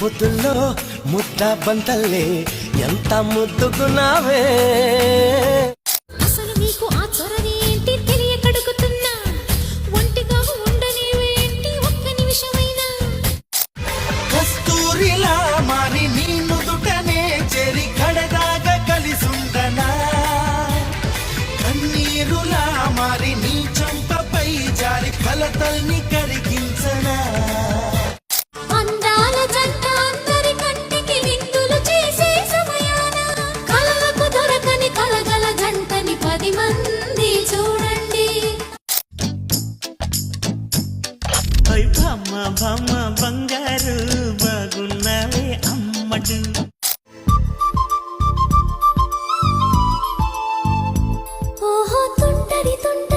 పొద్దుల్లో ముద్ద బంతల్లే ఎంత ముద్దుకున్నావే. అసలు నీకు ఆ చొరవ ఏంటి తెలియకడుగుతున్నా, ఒంటిగా ఉండనివేంటి ఒక్క నిమిషమైనా. కస్తూరిలా మారి నీ నుదుటనే చెరి కడదాగా కలిసుండనా, కన్నీరులా మారి నీ చంపపై జారి కలతల్ని కరిగించనా. అందాల జంట అందరి కంటికి విందులు చేసే సమయాన కలలకు దొరకని కలగల జంటని 10 మంది చూడండి. భామ భామ బంగారు